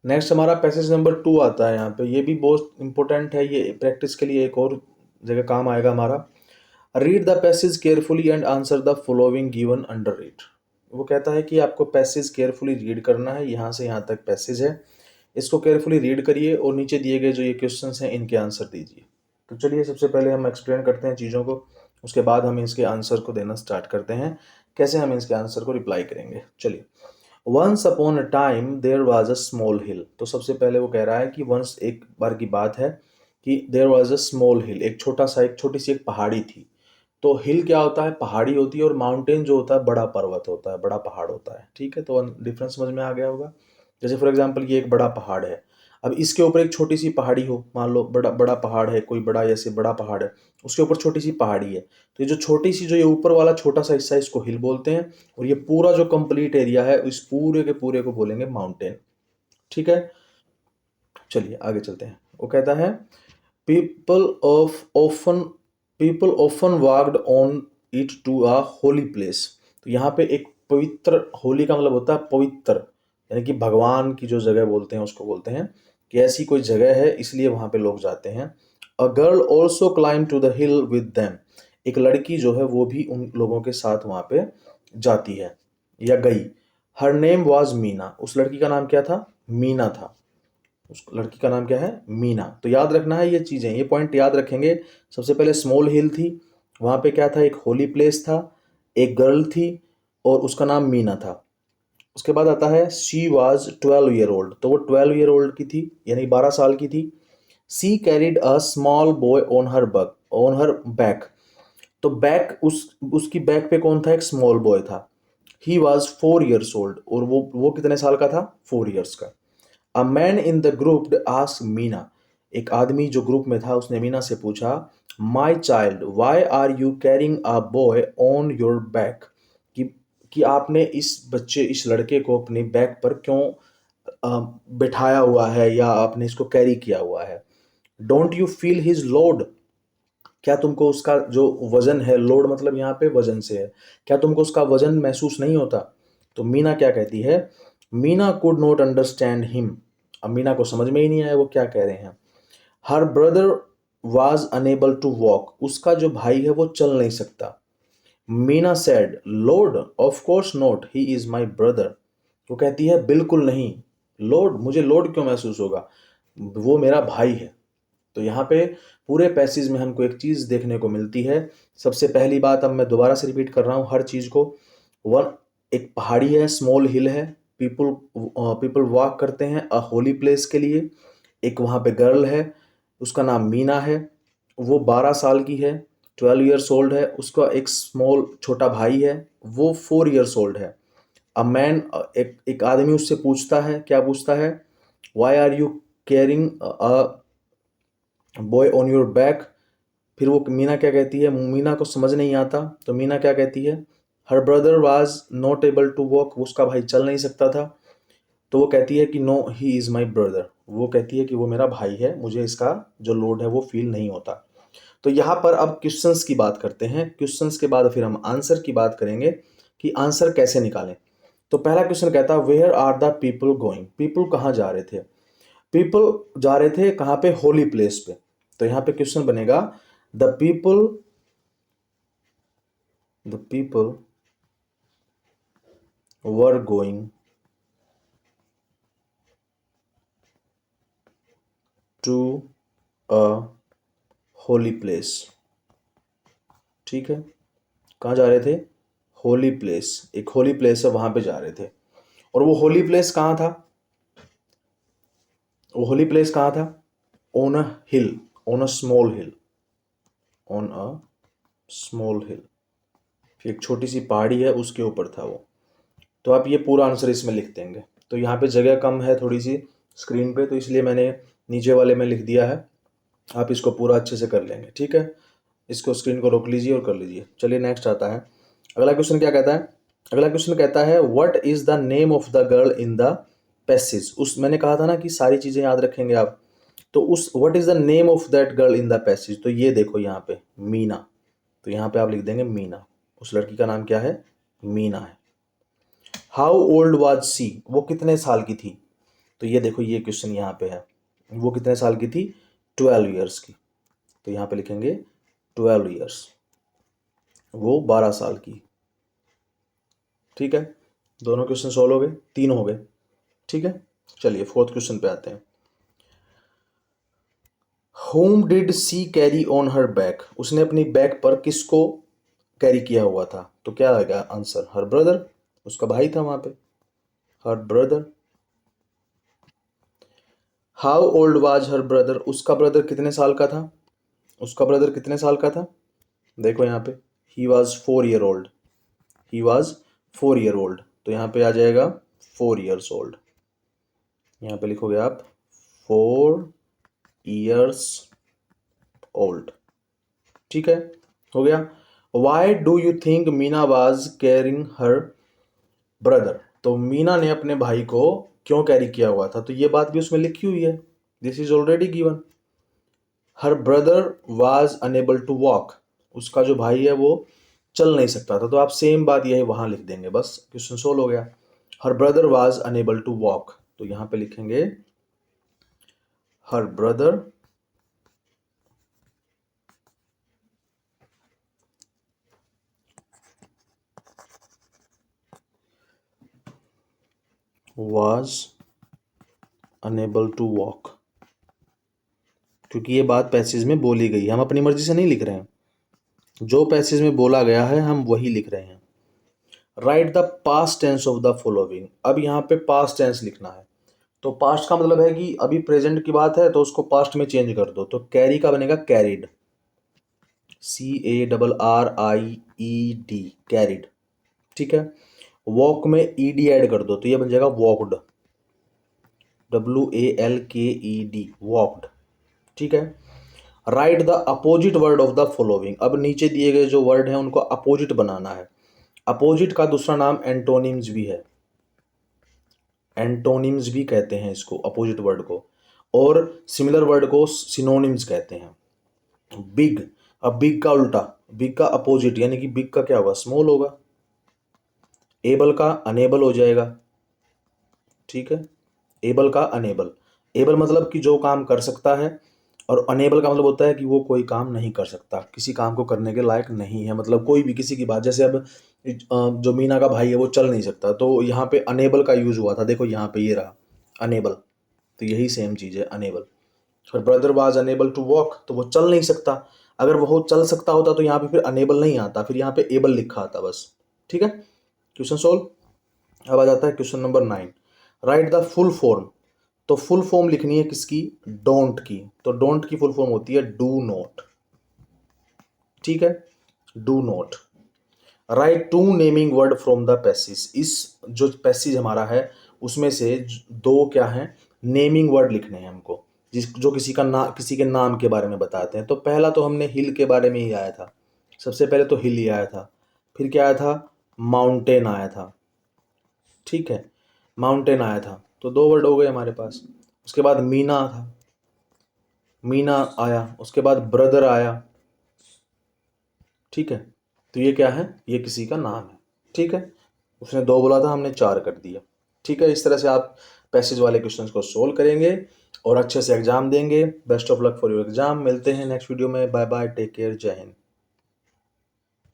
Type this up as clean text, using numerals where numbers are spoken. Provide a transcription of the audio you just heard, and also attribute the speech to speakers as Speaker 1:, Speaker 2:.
Speaker 1: Next हमारा passage number 2 आता है यहाँ पे, ये भी बहुत इंपॉर्टेंट है, ये प्रैक्टिस के लिए एक और जगह काम आएगा हमारा। Read the passage carefully and answer the following given under it. वो कहता है कि आपको पैसेज केयरफुली रीड करना है, यहाँ से यहाँ तक पैसेज है, इसको केयरफुली रीड करिए और नीचे दिए गए जो ये क्वेश्चंस हैं इनके आंसर दीजिए। तो चलिए सबसे पहले हम एक्सप्लेन करते हैं चीज़ों को, उसके बाद हम इसके आंसर को देना स्टार्ट करते हैं, कैसे हम इसके आंसर को रिप्लाई करेंगे। चलिए, once upon a time there was a small hill. तो सबसे पहले वो कह रहा है कि वंस एक बार की बात है कि there was a small hill, एक छोटी सी एक पहाड़ी थी। तो हिल क्या होता है, पहाड़ी होती है, और माउंटेन जो होता है बड़ा पर्वत होता है, बड़ा पहाड़ होता है। ठीक है, तो डिफरेंस समझ में आ गया होगा। जैसे फॉर एग्जांपल ये एक बड़ा पहाड़ है, अब इसके ऊपर एक छोटी सी पहाड़ी हो, मान लो बड़ा बड़ा पहाड़ है, कोई बड़ा ऐसे बड़ा पहाड़ है, उसके ऊपर छोटी सी पहाड़ी है, तो ये जो छोटी सी, जो ये ऊपर वाला छोटा सा हिस्सा है, इसको हिल बोलते हैं, और ये पूरा जो कंप्लीट एरिया है इस पूरे के पूरे को बोलेंगे माउंटेन। ठीक है, चलिए आगे चलते हैं। वो कहता है people of often people often walked on it to a holy place. तो यहाँ पे एक पवित्र, होली का मतलब होता है पवित्र, यानी कि भगवान की जो जगह बोलते हैं उसको बोलते हैं कि ऐसी कोई जगह है, इसलिए वहाँ पे लोग जाते हैं। A girl also climb to the hill with them. एक लड़की जो है वो भी उन लोगों के साथ वहाँ पे जाती है या गई। Her name was Meena. उस लड़की का नाम क्या था, मीना था। उस लड़की का नाम क्या है, मीना। तो याद रखना है ये चीज़ें, ये पॉइंट याद रखेंगे। सबसे पहले स्मॉल हिल थी, वहाँ पे क्या था, एक होली प्लेस था, एक गर्ल थी और उसका नाम मीना था। उसके बाद आता है शी वाज 12 ईयर ओल्ड। तो वो 12 ईयर ओल्ड की थी, यानी 12 साल की थी। She carried a small boy on her back. तो बैक, उसकी बैक पे कौन था, एक स्मॉल बॉय था। ही वॉज 4 ईयर्स ओल्ड, और वो कितने साल का था, 4 ईयर्स का। A man in the group ask Meena. एक आदमी जो ग्रुप में था उसने मीना से पूछा, my child why are you carrying a boy on your back. कि कि आपने इस लड़के को अपने बैक पर क्यों बिठाया हुआ है, या आपने इसको कैरी किया हुआ है। Don't you feel his load. क्या तुमको उसका जो वजन है, लोड मतलब यहाँ पे वजन से है, क्या तुमको उसका वजन महसूस नहीं होता। तो मीना क्या कहती है, Meena could not understand him. अब मीना को समझ में ही नहीं आया वो क्या कह रहे हैं। Her brother was unable to walk. उसका जो भाई है वो चल नहीं सकता। Meena said, lord of course not, he is my brother. वो कहती है बिल्कुल नहीं, लॉर्ड, मुझे लॉर्ड क्यों महसूस होगा, वो मेरा भाई है। तो यहाँ पे पूरे पैसेज में हमको एक चीज़ देखने को मिलती है। सबसे पहली बात, अब मैं दोबारा से रिपीट कर रहा हूँ हर चीज़ को। वन, एक पहाड़ी है, स्मॉल हिल है, पीपल पीपल वॉक करते हैं अ होली प्लेस के लिए। एक वहाँ पे गर्ल है, उसका नाम मीना है, वो 12 साल की है, 12 ईयर्स ओल्ड है। उसका एक स्मॉल छोटा भाई है, वो 4 ईयर्स ओल्ड है। अ मैन, एक आदमी उससे पूछता है, क्या पूछता है, why are you carrying a boy on your back. फिर वो मीना क्या कहती है, मीना को समझ नहीं आता, तो मीना क्या कहती है, her brother was not able to walk. उसका भाई चल नहीं सकता था। तो वो कहती है कि no, he is my brother. वो कहती है कि वो मेरा भाई है, मुझे इसका जो लोड है वो फील नहीं होता। तो यहाँ पर अब क्वेश्चंस की बात करते हैं। क्वेश्चंस के बाद फिर हम आंसर की बात करेंगे कि आंसर कैसे निकालें। तो पहला क्वेश्चन कहता है, where are the people going. People कहाँ जा रहे थे, पीपल जा रहे थे कहाँ पे, होली प्लेस पे। तो यहाँ पे क्वेश्चन बनेगा, the people were going to a holy place. ठीक है, कहाँ जा रहे थे, होली प्लेस। एक होली प्लेस है, वहां पे जा रहे थे। और वो होली प्लेस कहाँ था, वो होली प्लेस कहाँ था, on a hill, on a small hill, on a small hill. एक छोटी सी पहाड़ी है, उसके ऊपर था वो। तो आप ये पूरा आंसर इसमें लिख देंगे। तो यहाँ पे जगह कम है थोड़ी सी स्क्रीन पे, तो इसलिए मैंने नीचे वाले में लिख दिया है। आप इसको पूरा अच्छे से कर लेंगे। ठीक है, इसको स्क्रीन को रोक लीजिए और कर लीजिए। चलिए नेक्स्ट आता है। अगला क्वेश्चन क्या कहता है, अगला क्वेश्चन कहता है, what is the name of the girl in the passage. उस मैंने कहा था ना कि सारी चीजें याद रखेंगे आप। तो उस what is the name of that girl in the passage, तो ये देखो यहाँ पे मीना। तो यहाँ पे आप लिख देंगे मीना। उस लड़की का नाम क्या है, मीना है। हाउ ओल्ड वाज सी, वो कितने साल की थी। तो ये देखो ये क्वेश्चन यहाँ पे है, वो कितने साल की थी, 12 ईयर्स की, तो यहाँ पे लिखेंगे 12 ईयर्स, वो 12 साल की। ठीक है, दोनों क्वेश्चन सॉल्व हो गए, 3 हो गए। ठीक है, चलिए फोर्थ क्वेश्चन पे आते हैं। Whom did she carry on her back? उसने अपनी बैक पर किसको कैरी किया हुआ था, तो क्या आएगा आंसर, हर ब्रदर, उसका भाई था वहां पे, her brother. How old was her brother, उसका ब्रदर कितने साल का था, उसका ब्रदर कितने साल का था, देखो यहाँ पे he was 4 year old, he was 4 year old, तो यहाँ पे आ जाएगा 4 ईयर्स ओल्ड, यहाँ पे लिखोगे आप 4 ईयर्स ओल्ड। ठीक है, हो गया। Why do you think Meena was carrying her brother, तो मीना ने अपने भाई को क्यों कैरी किया हुआ था, तो ये बात भी उसमें लिखी हुई है, this is already given. Her brother was unable to walk, उसका जो भाई है वो चल नहीं सकता था, तो आप सेम बात यही वहां लिख देंगे, बस क्वेश्चन सोल्व हो गया। Her brother was unable to walk, तो यहां पे लिखेंगे her brother was unable to walk, क्योंकि ये बात पैसेज में बोली गई है, हम अपनी मर्जी से नहीं लिख रहे हैं, जो पैसेज में बोला गया है हम वही लिख रहे हैं। Write the past tense of the following, अब यहाँ पे पास्ट टेंस लिखना है, तो पास्ट का मतलब है कि अभी प्रेजेंट की बात है तो उसको पास्ट में चेंज कर दो, तो कैरी का बनेगा कैरिड, CARRIED, कैरिड। ठीक है, वॉक में ED ऐड कर दो तो ये बन जाएगा वॉकड, WALKED, वॉकड। ठीक है, right the opposite word of the following, अब नीचे दिए गए जो वर्ड हैं उनको अपोजिट बनाना है। अपोजिट का दूसरा नाम एंटोनिम्स भी है, एंटोनिम्स भी कहते हैं इसको अपोजिट वर्ड को, और सिमिलर वर्ड को सिनोनिम्स कहते हैं। बिग, अब बिग का उल्टा, बिग का अपोजिट यानी कि बिग का क्या होगा, स्मॉल होगा। एबल का अनेबल हो जाएगा। ठीक है, एबल का अनेबल, एबल मतलब कि जो काम कर सकता है, और अनेबल का मतलब होता है कि वो कोई काम नहीं कर सकता, किसी काम को करने के लायक नहीं है, मतलब कोई भी किसी की बात, जैसे अब जो मीना का भाई है वो चल नहीं सकता, तो यहाँ पे अनेबल का यूज हुआ था, देखो यहाँ पे ये रहा अनेबल, तो यही सेम चीज है अनेबल। और brother was unable to walk, तो वो चल नहीं सकता, अगर वो चल सकता होता तो यहाँ पे फिर अनेबल नहीं आता, फिर यहाँ पे एबल लिखा आता बस। ठीक है, क्वेश्चन सोल्व। अब आ जाता है question number 9, right the full form, तो फुल फॉर्म लिखनी है किसकी, डोंट की, तो डोंट की फुल फॉर्म होती है डू नॉट। ठीक है, do not. Write two naming word from the passage, इस जो पैसेज हमारा है उसमें से दो क्या है, नेमिंग वर्ड लिखने हैं हमको, जिस जो किसी के नाम के बारे में बताते हैं। तो पहला तो हमने हिल के बारे में ही आया था, सबसे पहले तो हिल ही आया था, फिर क्या आया था, माउंटेन आया था। ठीक है, माउंटेन आया था, तो दो वर्ड हो गए हमारे पास। उसके बाद मीना था, मीना आया, उसके बाद ब्रदर आया। ठीक है, तो ये क्या है, ये किसी का नाम है। ठीक है, उसने दो बोला था, हमने चार कर दिया। ठीक है, इस तरह से आप पैसेज वाले क्वेश्चंस को सोल्व करेंगे और अच्छे से एग्जाम देंगे। Best of luck for your exam, मिलते हैं नेक्स्ट वीडियो में, बाय बाय, टेक केयर, जय हिंद।